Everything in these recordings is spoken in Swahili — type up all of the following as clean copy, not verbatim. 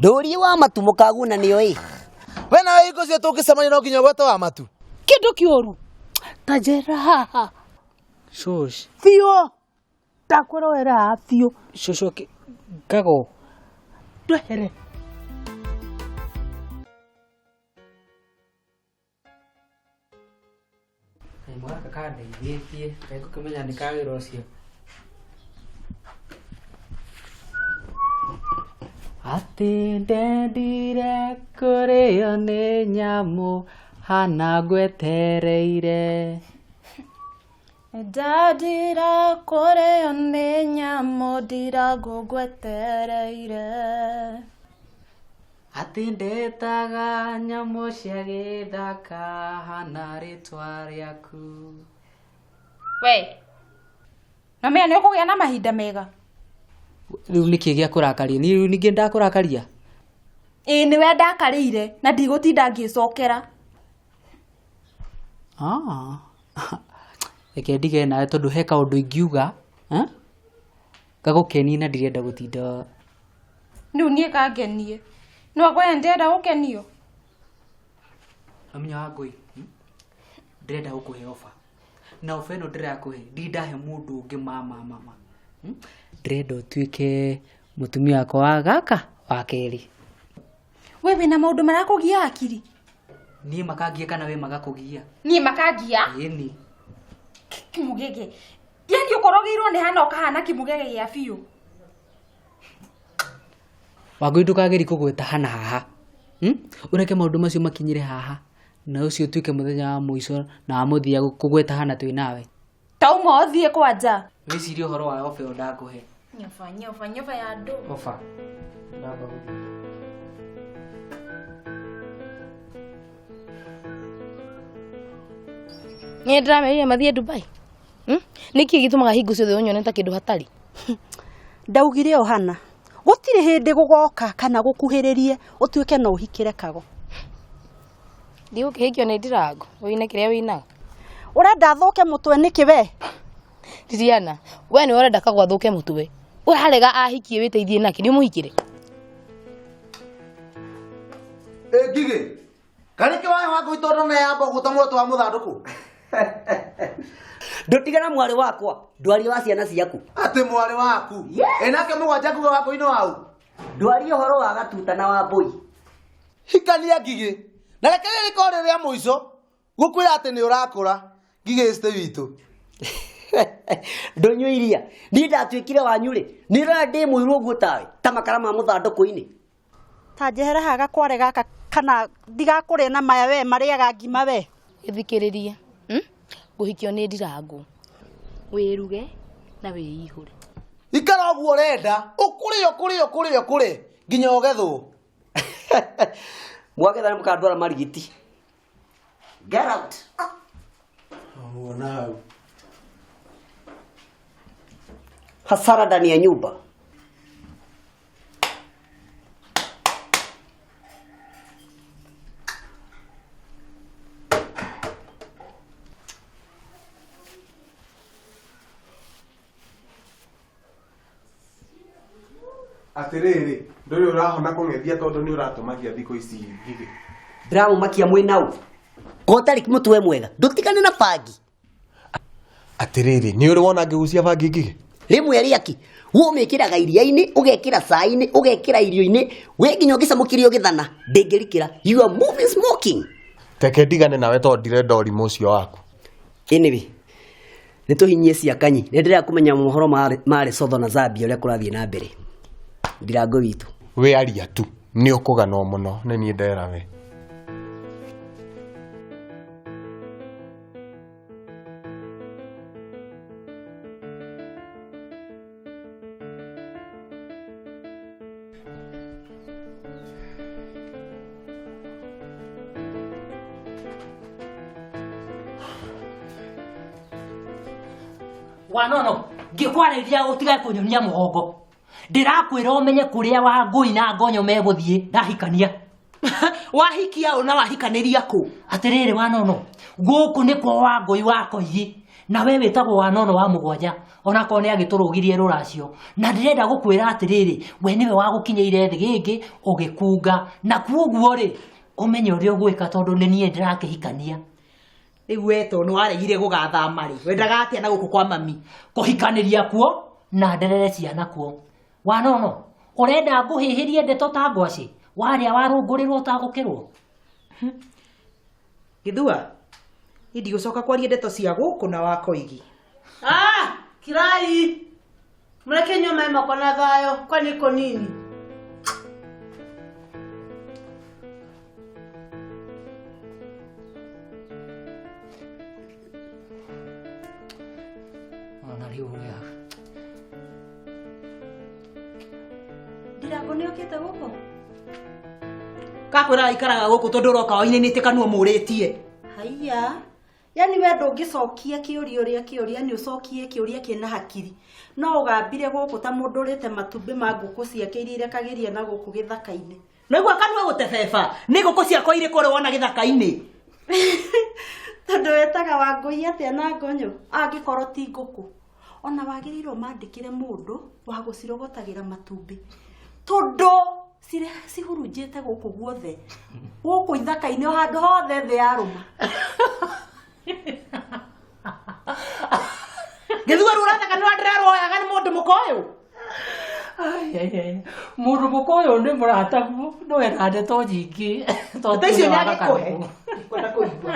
Ndũri wa matu mũkaguna nĩo ĩ. We nawe iko cio tũngĩcemania no nginya gweta wa matu. Kĩndũ kĩũru. Ta njera haha. Shush. Biũ. Ndakwĩrora haha biũ. Shusho kago. Ndwehere. Mwaka kada igithie kaiko kumenya nikagĩra ũcio. Ati ndendire kũrĩo nĩ nyamũ hana ngwetereire. Ndendire kũrĩo nĩ nyamũ ndirangũgwetereire. Ati ndetaga nyamũ cia gĩthaka hana rĩtwa rĩaku. We, na mea nĩ ũkũgĩa na mahinda mega. Rĩu nĩkĩ gĩa kũrakaria? Ni rĩu ningĩ ndakũrakaria? Nĩwe ndakarĩire na ndigũtinda ngĩcokera. Reke ndige nawe tondũ he kaũndũ ingiuga, gagũkenia na ndirenda gũtinda. Rĩu niĩ kangenie. No kwenda ndĩrenda gũkenio. Amenya Wangũi, ndĩrenda gũkũhe ofa. Na ofa ĩno ndĩrakũhe ndindahe mũndũ ũngĩ mama. Ndĩrenda ũtuĩke mũtumia wakwa wa gaka wa kerĩ. We wĩna maũndũ marakũgia hakiri? Niĩ makangia kana we magakũgia? Niĩ makangia? Ĩni. Kĩmũgege. Yani ũkorogĩirwo nĩ hana ũkahana kĩmũgege gĩa biũ. Wangũi ndũkageri kũgweta hana haha. Ũreke maũndũ macio makinyire haha. Na ũcio ũtuĩke mũthenya wa mũico na wa mũthia kũgweta hana twĩ nawe. Tauma ũthiĩ kwanja. Wĩcirie ũhoro wa ofa ĩyo ndakũhe. Nyoba ya andũ. Ofa. Ndamba gũthiĩ. Nĩ ndĩramerire mathiĩ Dubai. Nĩkĩ gĩtũmaga hingo ciothe ũnyoneta kĩndũ hatarĩ? Ndaugire o hana. Gũtirĩ hĩndĩ gũgoka kana gũkuhĩrĩrie ũtuĩke no ũhikĩre kago. Ndigũkĩhikio nĩ Ndirango. Wĩna kĩrĩa wĩnaga. Ũrenda thũke mũtwe nĩkĩ we? Liliana, we nĩ ũrenda kagwa thũke mũtwe. Ũrarega ahikie wĩteithie nake nĩ mũhikire. Ngigĩ. Karĩkĩ wae Wangũi tondũ na yamba gũtamwo twa mũthandũkũ. Ndũtigana mwarĩ wakwa, ndwari wa ciana ciaku. Ati mwarĩ waku. Enake mũgwanja kuga Wangũi no hau. Ndwari ũhoro wa Gatuta na Wambũi. Hikania Ngigĩ. Na reke rĩkorwo rĩa mũico gũkwĩra atĩ nĩ ũrakũra. Ngigĩ cite witũ. Ndũnyũ iria. Niĩ ndatuĩkire wanyu rĩ. Nĩ ũrona ndĩ mũirũ ũguo tawe. Ta makara ma mũthandũkũ-inĩ. Ta njehera haga kware gaka kana ndigakũrĩa na maya we marĩaga ngima we. Gĩthikĩrĩrie. Ngũhikio nĩ Ndirango. Wĩruge na wĩihũre. Ikara ũguo ũrenda. Ũkũrĩo nginya ũgethwo. Mwagetha nĩ mũkandwara marigiti. Get out. Muona hau. Hasara ndani ya nyumba. Atiriri, nduri urahona kung'ethia tondu ni uratumagia thikũ ici Ngigĩ. Ndĩramũmakia mwĩnau. Kotarĩ mũtwe mwega. Ndũtigane na bangi. Atiriri, ni uri wona ngĩgucia bangi Ngigĩ? Rĩmwe rĩaki, ũmĩkĩraga iria-inĩ, ũgekĩra cai-inĩ, ũgekĩra irio-inĩ, we nginya ũgĩcamũkĩrio gĩthana, ndĩngĩrikĩra. You are moving smoking. Teke ndigane nawe tondũ ndirenda ũrimũ ũcio waku. Anyway, nĩtũhinyie ciakanyi. Nĩndĩrenda kũmenya mohoro ma Lesotho na Zambia ũrĩa kũrathiĩ na mbere. Ndirango witũ. We aria tu, ni ũkũganwo mũno, nĩ niĩ ndera we. Wanono, ngĩkwarĩria ũtigae kũnyonia mũgongo. Ndĩrakwĩra ũmenye kũrĩa Wangũi na Ngonyo megũthiĩ ndahikania. Wahikia ũna wahikanĩria kũ? Atĩrĩrĩ Wanono, gũkũ nĩkuo Wangũi wakoiyi. na we wĩtagwo Wanono wa mũgwanja onakorwo nĩ agĩtũrũgirie rũracio na ndĩrenda gũkwĩra atĩrĩrĩ we nĩwe wa gũkinyĩire thĩ gĩkĩ ũgĩkunga na kuoguo rĩ ũmenye ũrĩa ũgwĩka tondũ nĩ niĩ ndĩrakĩhikania rĩu weto nĩ waregire gũgathama rĩ wendaga atĩa na gũkũ kwa mami kũhikanĩria kuo na nderere ciana kuo Wanono ũrenda ngũhĩhĩrie ndeto ta ngwacĩ warĩa warũngũrĩrwo ũtagũkĩrwo Gĩthua ndigũcoka kwaria ndeto cia gũkũ na wakoigi Kirai mreke nyoma mako na thayo kwani iko nini Ndirago okete gũkũ Kakwĩra ikaraga gũkũ tondũ roka wainĩte kanua mũrĩtie haiya yani we ndũngĩcokia kĩũria ũrĩa kĩũria nĩ ũcokie kĩũria kĩna hakiri no ũgambire gũkũ ta mũndũ ũrĩte matumbĩ ma ngũkũ ciake iria irekagĩria na gũkũ gĩthaka-inĩ Naigua kanua gũtebeba nĩ ngũkũ ciakwa irĩ kũrĩ wona gĩthaka-inĩ tondũ wetaga Wangũi atĩa na ngonyo angĩkorwo ti ngũkũ ona wagĩrĩirwo mandĩkĩre mũndũ wa gũcirogotagĩra matumbĩ tondũ cihurunjĩte gũkũ guothe gũkũ ithaka-inĩ handũ hothe thĩ yarũma Gĩthua rũrathaka nĩ ndĩreroyaga nĩ mũndũ mũkoyũ mũndũ mũkoyũ nĩ mũrataguo no wenda ndeto nyingĩ tondũ icio nĩ agĩkũhe kwenda kũigua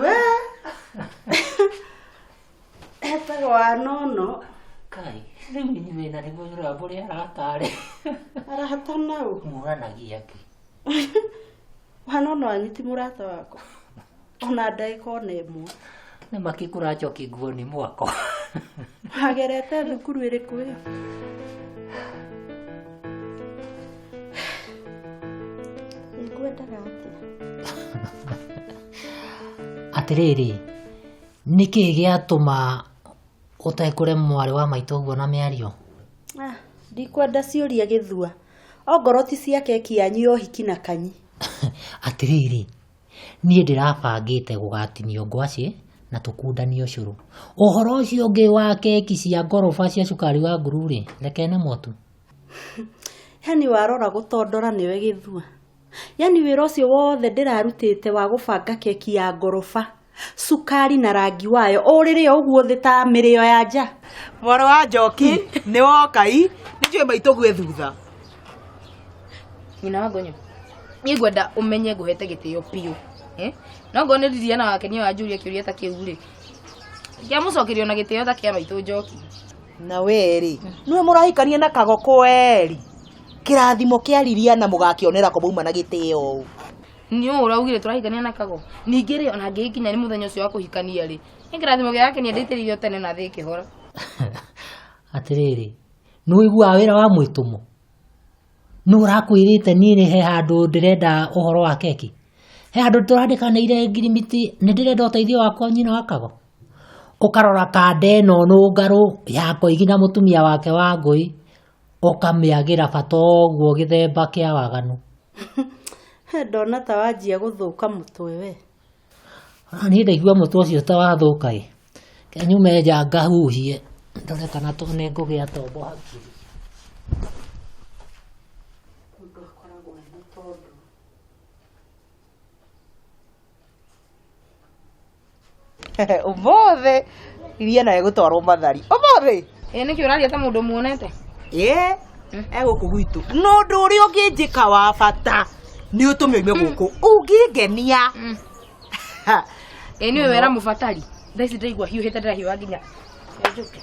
we etagwo Wanono Kai rĩu inyuĩ na nĩguo nyũramba ũrĩa aratarĩ arahata nau mũranagia kĩ Wanono anyiti mũrata wako ona ndagĩka ona ĩmwe nĩ makĩkũracoki nguo nĩ mwako wagerete thukuru ĩrĩkũ ĩyo nĩngwendaga atĩa atĩrĩrĩ nĩkĩ gĩatũma ũtekũre mwarĩ wa maitũ ũguo na mĩario ndikwenda ciũria Gĩthua ongorwo ti cia keki yanyu ũhiki na kanyi atĩrĩrĩ niĩ ndĩrabangĩte gũgatinio ngwacĩ na tũkundanio cũrũ ũhoro ũcio ũngĩ wa keki cia ngoroba cia cukari wa nguru rĩ reke nĩ motu yani warora gũtondora nĩwe Gĩthua yani wĩra ũcio wothe ndĩrarutĩte wa gũbanga keki ya ngoroba sukari na rangi wayo ũrĩrĩ ũguo thĩ ta mĩrĩo ya nja Mwana wa Njoki nĩ wokai nĩnjũĩ maitũ gwĩ thutha Nyina wa Ngonyo niĩ ngwenda ũmenye ngũhete gĩtĩo biũ no ngorwo nĩ Liliana wake nĩwe wanjũria kĩũria ta kĩu rĩ ngĩamũcokeria na gĩtĩo ta kĩa maitũ Njoki na we-rĩ nĩwe mũrahikania na Kagoko eri kĩrathimo kĩa Liliana mũgakĩonera kũ mauma na gĩtĩo ũũ nĩ ũraugire tũrahikania na Kago ningĩ rĩ ona ngĩkinya nĩ mũthenya ũcio wa kũhikania rĩ kĩrathimo gĩake nĩ ndĩtĩrĩirio tene na thĩ kĩhora atĩrĩrĩ nĩ ũiguaga wĩra wa mwĩtũmo nĩ ũrakwĩrĩte niĩ nĩ he handũ ndĩrenda ũhoro wa keki he handũ tũrandĩkanĩire ngirimiti nĩ ndĩrenda ũteithio wakwa nyina wa Kago ũkarora kanda ĩno nũngarũ ya Koigi na mũtumia wake Wangũi ũkamĩagĩra bata ũguo gĩthemba kĩa waganu ndona ta wanjia gũthũka mũtwe we niĩ ndaigua mũtwe ũcio ta wathũka kenyume nja ngahuhie ndore kana nĩ ngũgĩa tombo hakiri ũmũthĩ Liliana egũtwarwo mathari ũmũthĩ nĩkĩ ũraria ta mũndũ muonete egũkũ gwitũ nũndũ ũrĩa ũngĩnjĩka wa bata nĩ ũtũme ume gũkũ ũngĩngenia nĩwe wera mũbatari thaa ici ndaigua hiũhĩte ndĩrahiũha nginya njũke